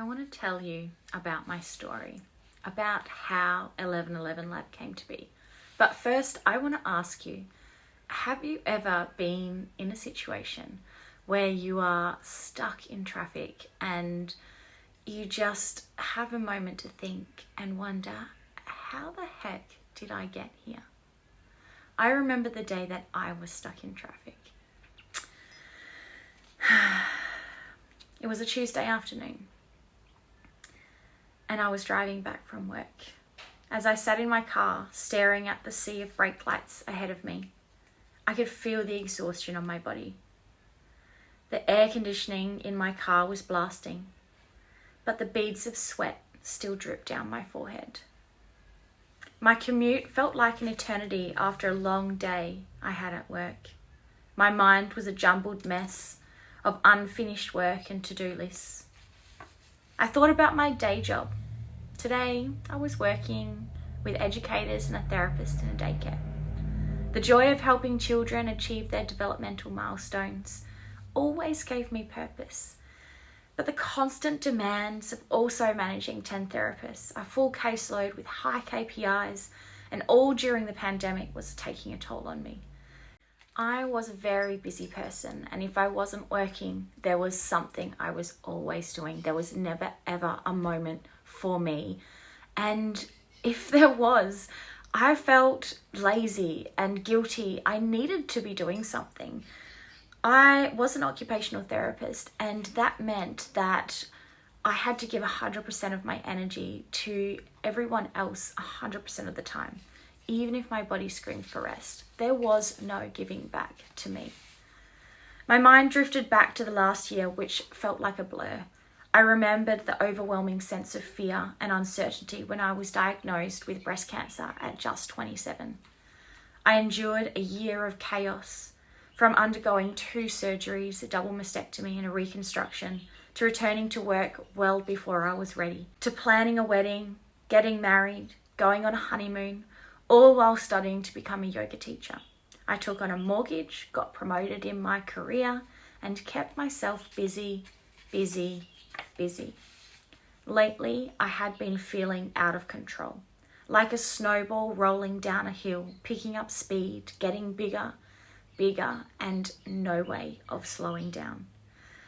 I want to tell you about my story, about how 1111 Lab came to be. But first, I want to ask you, have you ever been in a situation where you are stuck in traffic and you just have a moment to think and wonder, how the heck did I get here? I remember the day that I was stuck in traffic. It was a Tuesday afternoon, and I was driving back from work. As I sat in my car, staring at the sea of brake lights ahead of me, I could feel the exhaustion on my body. The air conditioning in my car was blasting, but the beads of sweat still dripped down my forehead. My commute felt like an eternity after a long day I had at work. My mind was a jumbled mess of unfinished work and to-do lists. I thought about my day job. Today, I was working with educators and a therapist in a daycare. The joy of helping children achieve their developmental milestones always gave me purpose. But the constant demands of also managing 10 therapists, a full caseload with high KPIs, and all during the pandemic was taking a toll on me. I was a very busy person, and if I wasn't working, there was something I was always doing. There was never ever a moment for me. And if there was, I felt lazy and guilty. I needed to be doing something. I was an occupational therapist, and that meant that I had to give 100% of my energy to everyone else 100% of the time. Even if my body screamed for rest, there was no giving back to me. My mind drifted back to the last year, which felt like a blur. I remembered the overwhelming sense of fear and uncertainty when I was diagnosed with breast cancer at just 27. I endured a year of chaos, from undergoing 2 surgeries, a double mastectomy and a reconstruction, to returning to work well before I was ready, to planning a wedding, getting married, going on a honeymoon, all while studying to become a yoga teacher. I took on a mortgage, got promoted in my career, and kept myself busy. Lately, I had been feeling out of control, like a snowball rolling down a hill, picking up speed, getting bigger, and no way of slowing down.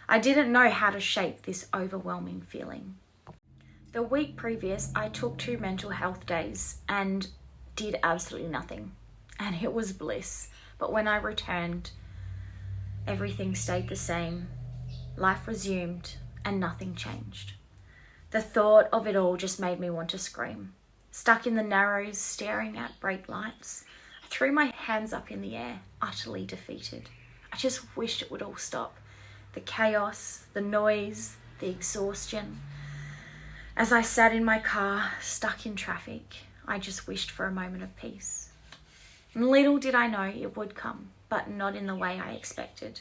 I didn't know how to shake this overwhelming feeling. The week previous, I took 2 mental health days and did absolutely nothing, and it was bliss. But when I returned, everything stayed the same. Life resumed and nothing changed. The thought of it all just made me want to scream. Stuck in the Narrows, staring at brake lights, I threw my hands up in the air, utterly defeated. I just wished it would all stop. The chaos, the noise, the exhaustion. As I sat in my car, stuck in traffic, I just wished for a moment of peace. And little did I know it would come, but not in the way I expected.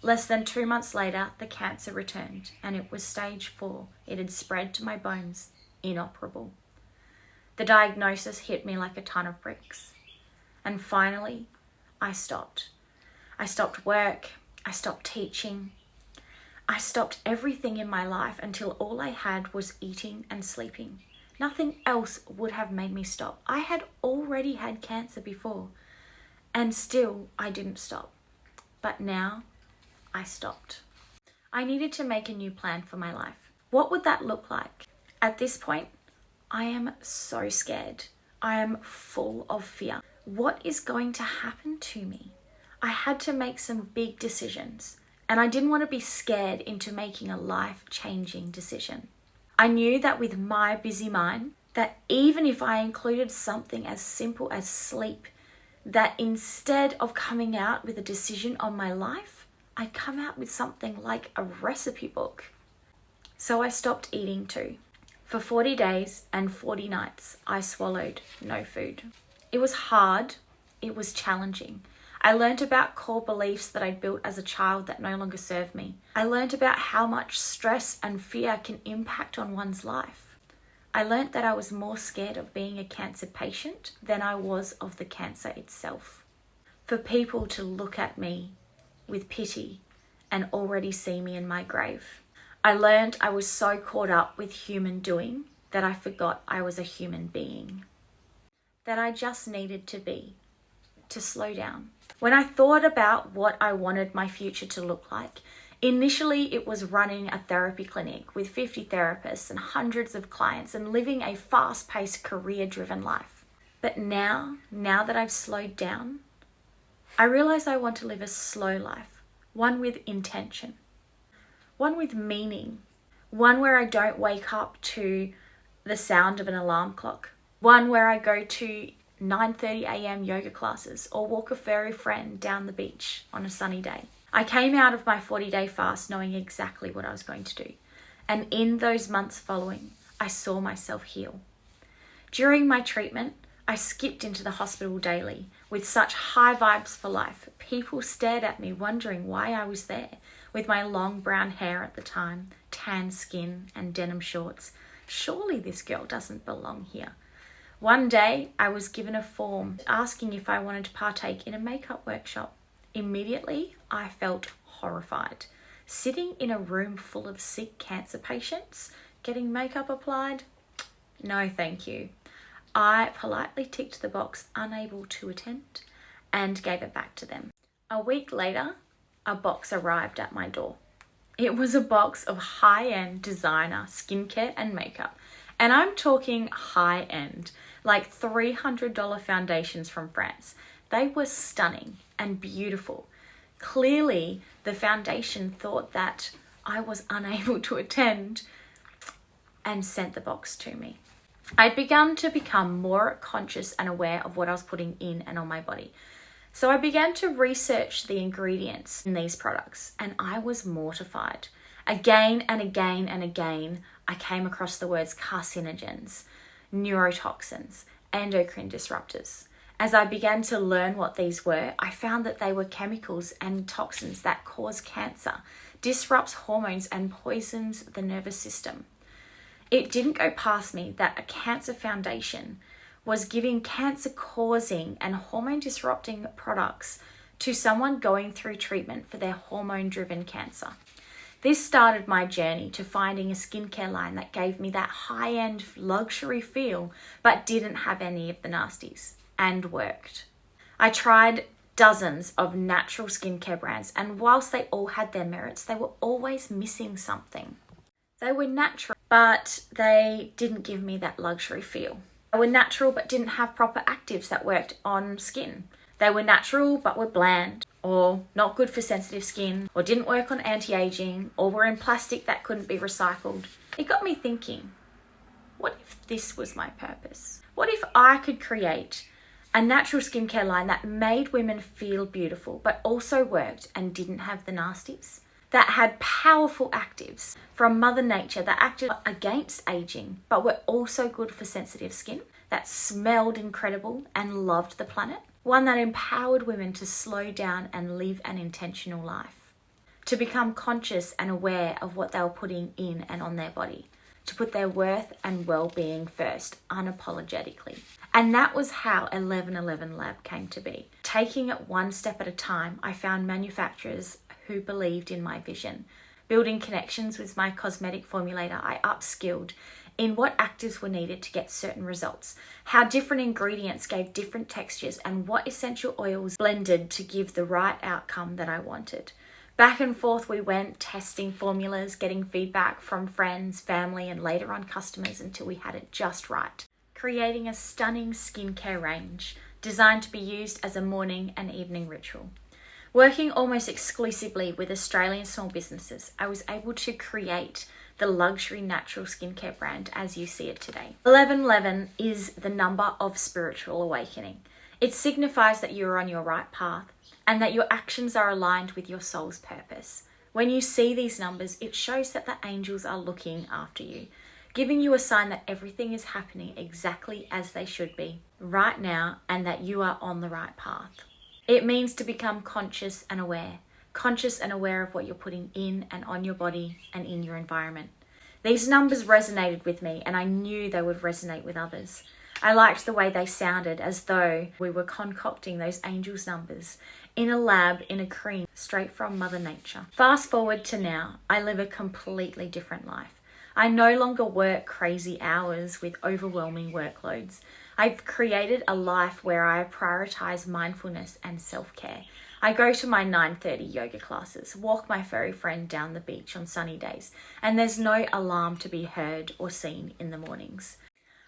Less than 2 months later, the cancer returned, and it was stage 4. It had spread to my bones, inoperable. The diagnosis hit me like a ton of bricks. And finally, I stopped. I stopped work. I stopped teaching. I stopped everything in my life until all I had was eating and sleeping. Nothing else would have made me stop. I had already had cancer before, and still I didn't stop. But now I stopped. I needed to make a new plan for my life. What would that look like? At this point, I am so scared. I am full of fear. What is going to happen to me? I had to make some big decisions, and I didn't want to be scared into making a life-changing decision. I knew that with my busy mind, that even if I included something as simple as sleep, that instead of coming out with a decision on my life, I'd come out with something like a recipe book. So I stopped eating too. For 40 days and 40 nights, I swallowed no food. It was hard. It was challenging. I learned about core beliefs that I'd built as a child that no longer serve me. I learned about how much stress and fear can impact on one's life. I learned that I was more scared of being a cancer patient than I was of the cancer itself. For people to look at me with pity and already see me in my grave. I learned I was so caught up with human doing that I forgot I was a human being. That I just needed to slow down. When I thought about what I wanted my future to look like, initially it was running a therapy clinic with 50 therapists and hundreds of clients and living a fast-paced, career-driven life. But now that I've slowed down, I realize I want to live a slow life, one with intention, one with meaning, one where I don't wake up to the sound of an alarm clock, one where I go to 9:30 a.m. yoga classes or walk a furry friend down the beach on a sunny day. I came out of my 40-day fast knowing exactly what I was going to do. And in those months following, I saw myself heal. During my treatment, I skipped into the hospital daily with such high vibes for life. People stared at me wondering why I was there with my long brown hair at the time, tan skin and denim shorts. Surely this girl doesn't belong here. One day, I was given a form asking if I wanted to partake in a makeup workshop. Immediately, I felt horrified. Sitting in a room full of sick cancer patients, getting makeup applied? No, thank you. I politely ticked the box unable to attend and gave it back to them. A week later, a box arrived at my door. It was a box of high-end designer skincare and makeup. And I'm talking high-end, like $300 foundations from France. They were stunning and beautiful. Clearly, the foundation thought that I was unable to attend and sent the box to me. I'd begun to become more conscious and aware of what I was putting in and on my body. So I began to research the ingredients in these products and I was mortified. Again and again and again, I came across the words carcinogens, neurotoxins, endocrine disruptors. As I began to learn what these were, I found that they were chemicals and toxins that cause cancer, disrupts hormones and poisons the nervous system. It didn't go past me that a cancer foundation was giving cancer-causing and hormone-disrupting products to someone going through treatment for their hormone-driven cancer. This started my journey to finding a skincare line that gave me that high-end luxury feel but didn't have any of the nasties, and worked. I tried dozens of natural skincare brands, and whilst they all had their merits, they were always missing something. They were natural, but they didn't give me that luxury feel. They were natural, but didn't have proper actives that worked on skin. They were natural, but were bland, or not good for sensitive skin, or didn't work on anti-aging, or were in plastic that couldn't be recycled. It got me thinking, what if this was my purpose? What if I could create a natural skincare line that made women feel beautiful, but also worked and didn't have the nasties? That had powerful actives from Mother Nature that acted against aging, but were also good for sensitive skin, that smelled incredible and loved the planet. One that empowered women to slow down and live an intentional life, to become conscious and aware of what they were putting in and on their body, to put their worth and well-being first, unapologetically. And that was how 1111 Lab came to be. Taking it one step at a time, I found manufacturers who believed in my vision. Building connections with my cosmetic formulator, I upskilled in what actives were needed to get certain results, how different ingredients gave different textures, and what essential oils blended to give the right outcome that I wanted. Back and forth we went, testing formulas, getting feedback from friends, family, and later on customers until we had it just right. Creating a stunning skincare range designed to be used as a morning and evening ritual. Working almost exclusively with Australian small businesses, I was able to create the luxury natural skincare brand as you see it today. 1111 is the number of spiritual awakening. It signifies that you're on your right path and that your actions are aligned with your soul's purpose. When you see these numbers, it shows that the angels are looking after you, giving you a sign that everything is happening exactly as they should be right now and that you are on the right path. It means to become conscious and aware of what you're putting in and on your body and in your environment. These numbers resonated with me and I knew they would resonate with others. I liked the way they sounded, as though we were concocting those angels' numbers in a lab in a cream straight from Mother Nature. Fast forward to now, I live a completely different life. I no longer work crazy hours with overwhelming workloads. I've created a life where I prioritize mindfulness and self-care. I go to my 9:30 yoga classes, walk my furry friend down the beach on sunny days, and there's no alarm to be heard or seen in the mornings.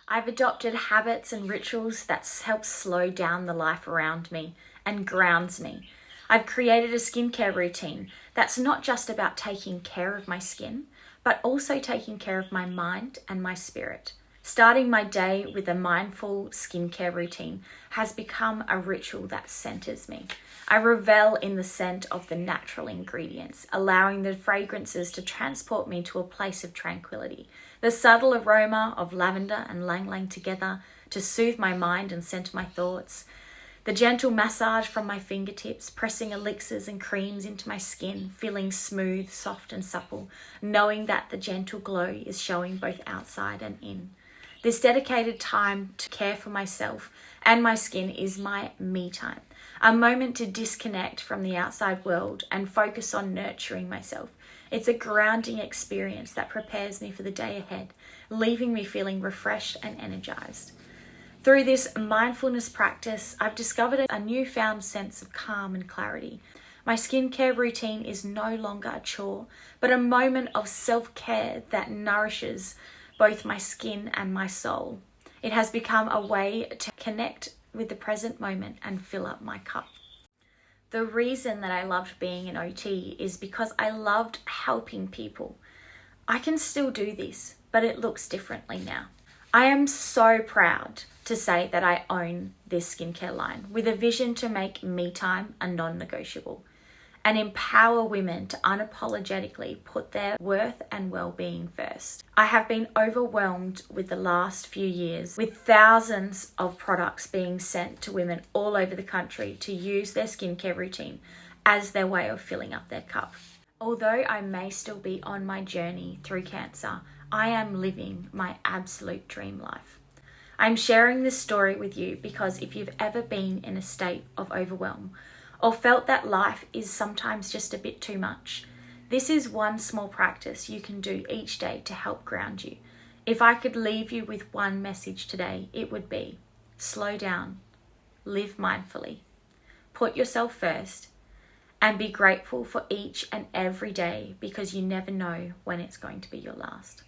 I've adopted habits and rituals that help slow down the life around me and grounds me. I've created a skincare routine that's not just about taking care of my skin, but also taking care of my mind and my spirit. Starting my day with a mindful skincare routine has become a ritual that centers me. I revel in the scent of the natural ingredients, allowing the fragrances to transport me to a place of tranquility. The subtle aroma of lavender and ylang ylang together to soothe my mind and center my thoughts. The gentle massage from my fingertips, pressing elixirs and creams into my skin, feeling smooth, soft and supple, knowing that the gentle glow is showing both outside and in. This dedicated time to care for myself and my skin is my me time, a moment to disconnect from the outside world and focus on nurturing myself. It's a grounding experience that prepares me for the day ahead, leaving me feeling refreshed and energized. Through this mindfulness practice, I've discovered a newfound sense of calm and clarity. My skincare routine is no longer a chore, but a moment of self-care that nourishes both my skin and my soul. It has become a way to connect with the present moment and fill up my cup. The reason that I loved being an OT is because I loved helping people. I can still do this, but it looks differently now. I am so proud to say that I own this skincare line with a vision to make me time a non-negotiable and empower women to unapologetically put their worth and well-being first. I have been overwhelmed with the last few years with thousands of products being sent to women all over the country to use their skincare routine as their way of filling up their cup. Although I may still be on my journey through cancer, I am living my absolute dream life. I'm sharing this story with you because if you've ever been in a state of overwhelm or felt that life is sometimes just a bit too much, this is one small practice you can do each day to help ground you. If I could leave you with one message today, it would be: slow down, live mindfully, put yourself first, and be grateful for each and every day because you never know when it's going to be your last.